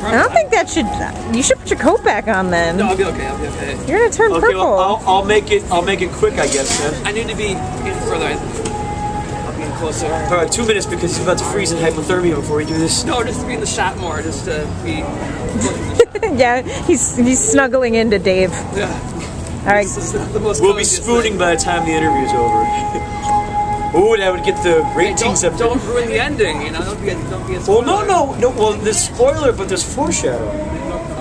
I don't think that should. You should put your coat back on then. No, I'll be okay. I'll be okay. You're gonna turn purple. Well, I'll make it quick, I guess, then. I need to be further. I'll be closer. All right, 2 minutes because he's about to freeze in hypothermia before we do this. No, just to be in the shot more, just to be. Yeah, he's snuggling into Dave. Yeah. All right. We'll be spooning by the time the interview's over. Ooh, that would get the ratings up. Don't ruin the ending, you know. Don't be a spoiler. Well, no. Well, there's spoiler, but there's foreshadowing.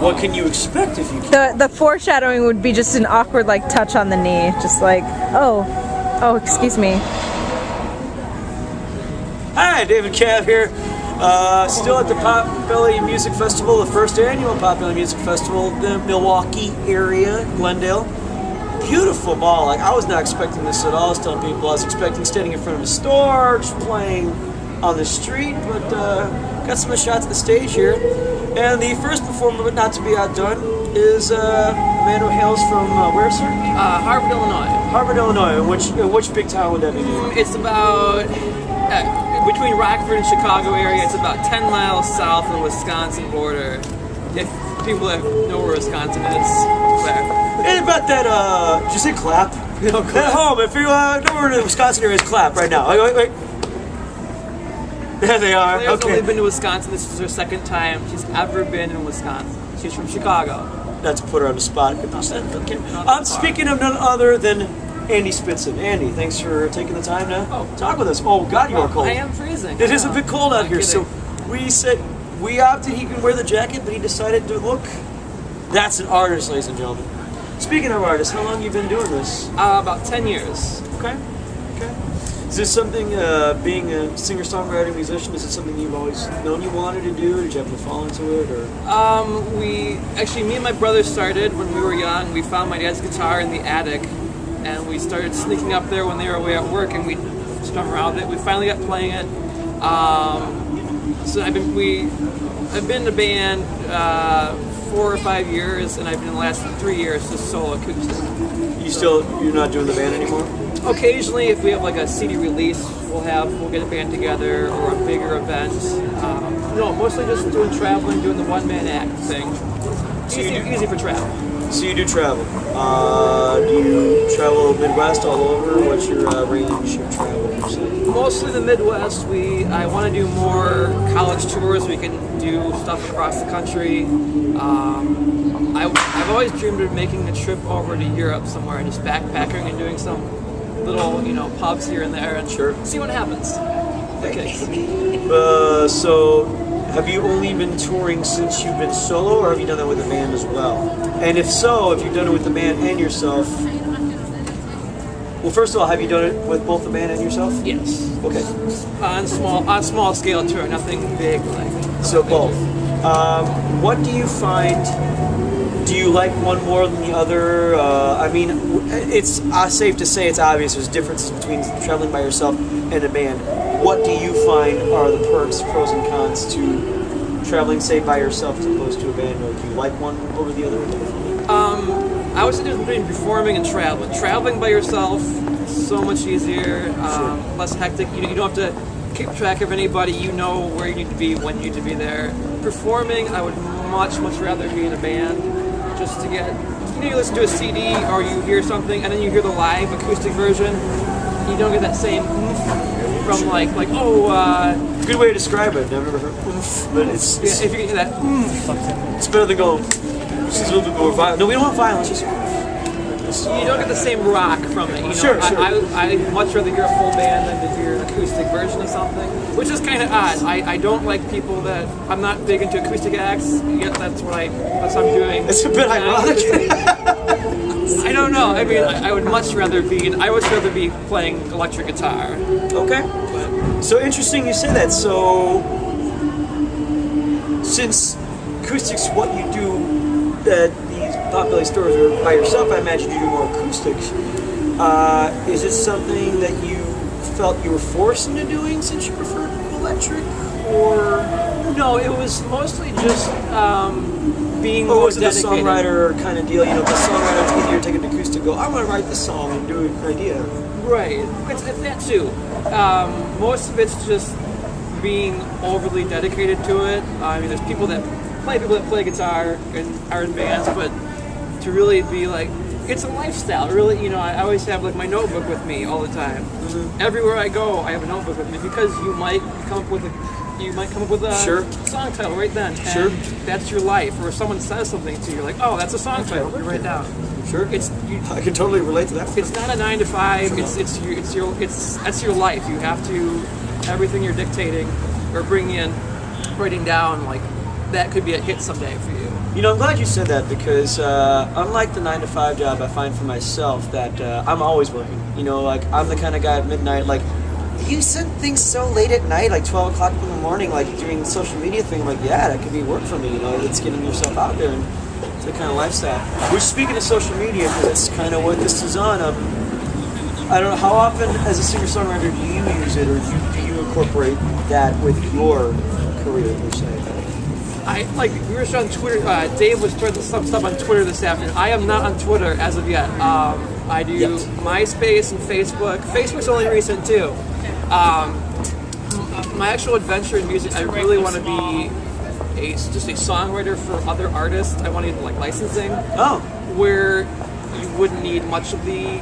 What can you expect if you can't? The foreshadowing would be just an awkward like touch on the knee, just like oh, excuse me. Hi, David Cav here. Still at the Potbelly Music Festival, the first annual Potbelly Music Festival, the Milwaukee area, Glendale. Beautiful ball. Like, I was not expecting this at all. I was telling people I was expecting standing in front of a store, just playing on the street, but got some shots at the stage here. And the first performer, but not to be outdone, is a man who hails from where, sir? Harvard, Illinois. Harvard, Illinois. Which big town would that be? It's about between Rockford and Chicago area. It's about 10 miles south of the Wisconsin border. If people that know where Wisconsin is, there. And about that, did you say clap? You know, clap. At home, if you know where the Wisconsin area is, clap right now. Wait. There they are. Claire's Okay. only been to Wisconsin. This is her second time she's ever been in Wisconsin. She's from Chicago. Not to put her on the spot. I'm speaking of none other than Andy Spitson. Andy, thanks for taking the time to talk with us. Oh, God, you are cold. I am freezing. It is a bit cold out here, kidding. so we opted he could wear the jacket, but he decided to look. That's an artist, ladies and gentlemen. Speaking of artists, how long have you been doing this? About 10 years. Okay. Is this something, being a singer-songwriter musician, is it something you've always known you wanted to do? Did you happen to fall into it, or? Me and my brother started when we were young. We found my dad's guitar in the attic, and we started sneaking up there when they were away at work, and we strung around it. We finally got playing it. So I've been in a band 4 or 5 years, and I've been in the last 3 years just solo acoustic. You're not doing the band anymore? Occasionally, if we have like a CD release, we'll get a band together or a bigger event. No, mostly just doing traveling, doing the one-man act thing. Easy for travel. So you do travel. Do you travel Midwest all over? What's your range of travel? Mostly the Midwest. I want to do more college tours. We can do stuff across the country. I've always dreamed of making a trip over to Europe somewhere and just backpacking and doing some little, pubs here and there and see what happens. Okay. So have you only been touring since you've been solo, or have you done that with a band as well? And if so, if you've done it with the band and yourself, well, first of all, have you done it with both the band and yourself? Yes. Okay. On small scale tour, nothing big like. So both. What do you find? Do you like one more than the other? I mean, it's safe to say it's obvious there's differences between traveling by yourself and a band. What do you find are the perks, pros and cons to traveling, say, by yourself as opposed to a band? Or do you like one over the other? I would say there's between performing and traveling. Traveling by yourself, so much easier, less hectic. You don't have to keep track of anybody. You know where you need to be, when you need to be there. Performing, I would much rather be in a band. Just to get, you listen to a CD or you hear something and then you hear the live acoustic version, you don't get that same oomph from good way to describe it. I've never heard oomph, but it's if you can hear that oomph, it's better than going. This is a little bit more violent. No, we don't want violence. Just you don't get the same rock from it. Sure. I'd much rather hear a full band than to hear an acoustic version of something, which is kind of odd. I don't like people that I'm not big into acoustic acts. Yet that's what I'm doing. It's a bit ironic. I don't know. I mean, I would much rather be playing electric guitar. Okay. So interesting you say that. So since acoustic's what you do at these Potbelly stores or by yourself, I imagine you do more acoustics. Is it something that you felt you were forced into doing since you preferred electric, or? No, it was mostly just being or more was it dedicated. a songwriter kind of deal? The songwriter, it's easier to take an acoustic and go, I want to write this song and do an idea. Right. It's that too. Most of it's just being overly dedicated to it. I mean, there's people that plenty of people that play guitar and are in bands, but to really be like, it's a lifestyle. Really, you know, I always have like my notebook with me all the time. Everywhere I go, I have a notebook with me because you might come up with a Sure. song title right then. Sure. And that's your life. Or if someone says something to you, you're like, oh, that's a song title. You write it down. Sure. I can totally relate to that. It's not a 9 to 5. That's your life. You have to, everything you're dictating or bringing in, writing down, like that could be a hit someday for you. You know, I'm glad you said that because unlike the 9 to 5 job, I find for myself that I'm always working. You know, like I'm the kind of guy at midnight, like, you send things so late at night, like 12 o'clock in the morning, like doing the social media thing. I'm like, yeah, that could be work for me. You know, it's getting yourself out there and it's the kind of lifestyle. Which, speaking of social media, because that's kind of what this is on. I don't know, how often as a singer-songwriter do you use it, or do you incorporate that with your career per se? We were on Twitter. Dave was trying some stuff on Twitter this afternoon. I am not on Twitter as of yet. I do MySpace and Facebook. Facebook's only recent too. My actual adventure in music, I really want to be just a songwriter for other artists. I want to do like licensing. Oh. Where you wouldn't need much of the,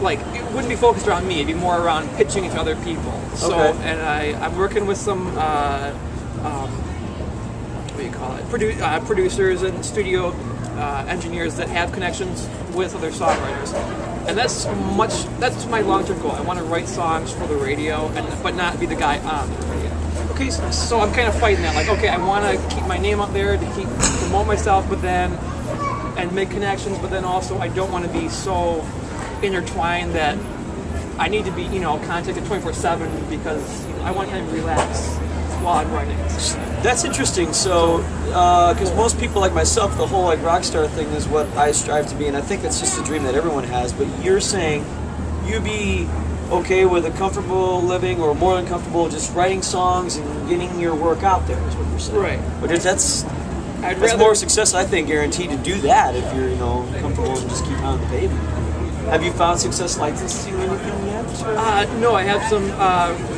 like, it wouldn't be focused around me. It'd be more around pitching it to other people. So, and I'm working with some, what do you call it? Producers and studio engineers that have connections with other songwriters. And that's my long-term goal. I want to write songs for the radio, but not be the guy on the radio. Okay, so I'm kind of fighting that. Like, okay, I want to keep my name out there to promote myself, and make connections, but then also I don't want to be so intertwined that I need to be, contacted 24/7 because I want to kind of relax while I'm writing. That's interesting. So, because most people like myself, the whole like rock star thing is what I strive to be, and I think it's just a dream that everyone has. But you're saying you'd be okay with a comfortable living, or more than comfortable, just writing songs and getting your work out there, is what you're saying. Right. But that's more success, I think, guaranteed to do that if you're, comfortable and just keep on the pavement. Have you found success licensing anything yet? No, I have some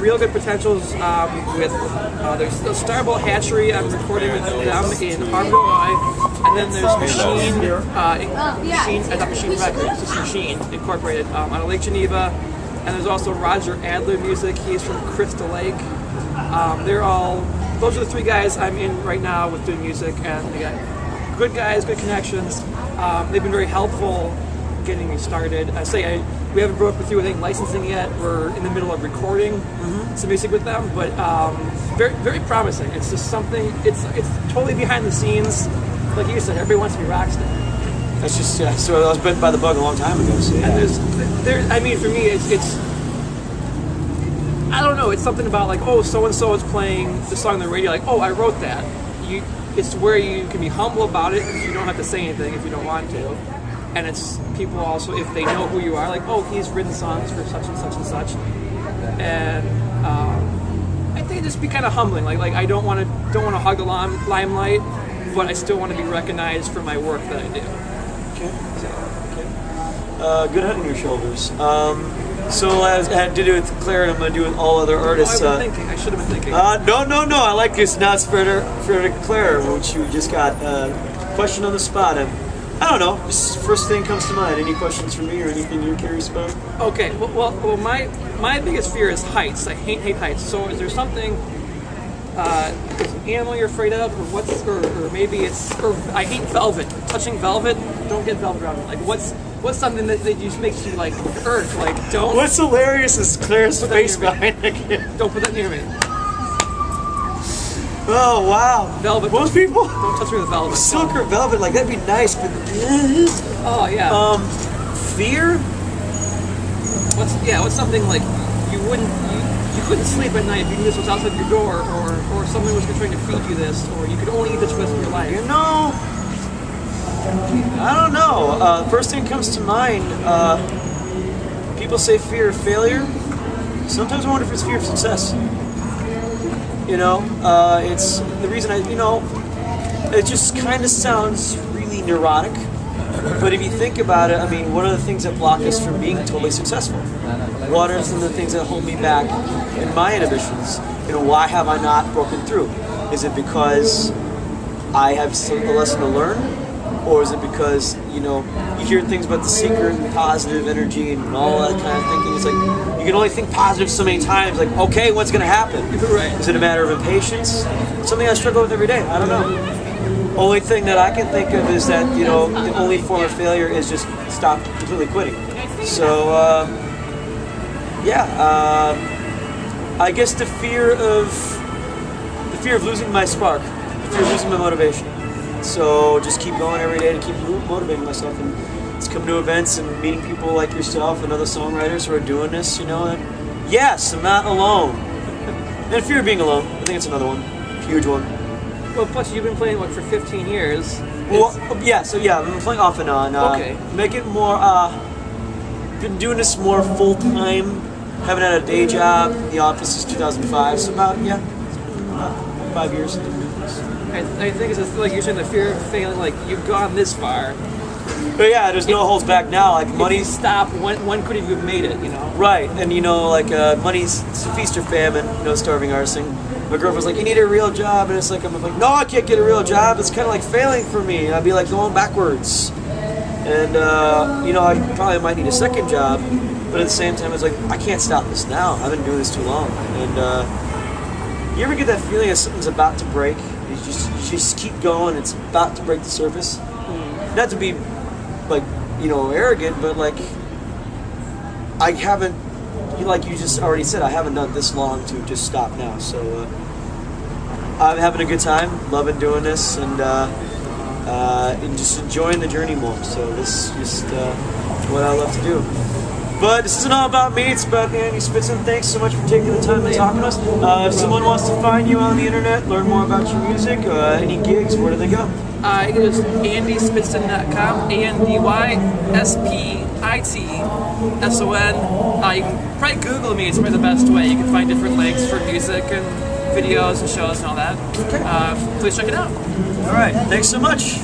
real good potentials with there's the Starbolt Hatchery. I'm recording with them in Harvard, Illinois, and then there's Machine Records, just Machine Incorporated out of Lake Geneva, and there's also Roger Adler Music. He's from Crystal Lake. Those are the three guys I'm in right now with doing music, and they got good guys, good connections. They've been very helpful getting me started. We haven't broke through anything licensing yet. We're in the middle of recording some music with them, but very, very promising. It's just something. It's totally behind the scenes. Like you said, everybody wants to be rock star. That's just so I was bit by the bug a long time ago. So yeah. And for me, it's I don't know. It's something about like, oh, so and so is playing the song on the radio. Like, oh, I wrote that. It's where you can be humble about it. You don't have to say anything if you don't want to. And it's people also, if they know who you are, like, oh, he's written songs for such and such and such. And I think it just be kind of humbling. Like I don't want to hug the limelight, but I still want to be recognized for my work that I do. Okay. Good head on your shoulders. So as I had to do with Claire, and I'm going to do with all other artists. I should have been thinking. No. I like this not for Claire, which you just got question on the spot. I don't know. Just first thing comes to mind. Any questions for me or anything you're curious about? Okay. Well, my biggest fear is heights. I hate heights. So is there something, is an animal you're afraid of, or maybe it's, or I hate velvet. Touching velvet, don't get velvet around me. Like what's something that just makes you like hurt? Like don't. What's hilarious is Claire's face behind it. Don't put that near me. Oh wow! Velvet. Most people don't touch me with velvet. Silk or velvet, like that'd be nice, but oh yeah. Fear. What's something like you couldn't sleep at night if you knew this was outside your door, or someone was trying to feed you this, or you could only eat this for the rest of your life. I don't know. First thing that comes to mind. People say fear of failure. Sometimes I wonder if it's fear of success. It's the reason it just kind of sounds really neurotic. But if you think about it, I mean, what are the things that block us from being totally successful? What are some of the things that hold me back in my inhibitions? Why have I not broken through? Is it because I have a lesson to learn, or is it because you hear things about the secret and positive energy and all that kind of thinking? It's like you can only think positive so many times. Like, okay, what's going to happen? Right. Is it a matter of impatience? Something I struggle with every day. I don't know. Only thing that I can think of is that the only form of failure is just stop completely quitting. So I guess the fear of losing my spark, the fear of losing my motivation. So just keep going every day to keep motivating myself, and just come to events and meeting people like yourself and other songwriters who are doing this. And yes, I'm not alone. And fear of being alone, I think it's another one, huge one. Well, plus you've been playing for 15 years. Well, I've been playing off and on. Okay. Make it more. Been doing this more full time. Haven't had a day job in the office since 2005. So about 5 years. I think it's like you're saying, the fear of failing. Like you've gone this far. But yeah, there's no holds back now. Like money. Stop. When could you have made it? Right, and money's it's a feast or famine. Starving artist. My girlfriend's like, you need a real job, and it's like I'm like, no, I can't get a real job. It's kind of like failing for me. I'd be like going backwards, and I probably might need a second job, but at the same time, it's like I can't stop this now. I've been doing this too long, and you ever get that feeling that something's about to break? You just keep going. It's about to break the surface. Not to be arrogant, but like I haven't. Like you just already said, I haven't done this long to just stop now. So I'm having a good time, loving doing this, and just enjoying the journey more. So this is just what I love to do. But this isn't all about me, it's about Andy Spitson. Thanks so much for taking the time to talk to us. If someone wants to find you on the internet, learn more about your music, any gigs, where do they go? It is andyspitson.com, ANDYSPITSON. You can probably Google me, it's probably the best way. You can find different links for music and videos and shows and all that. Okay. Please check it out. All right, thanks so much.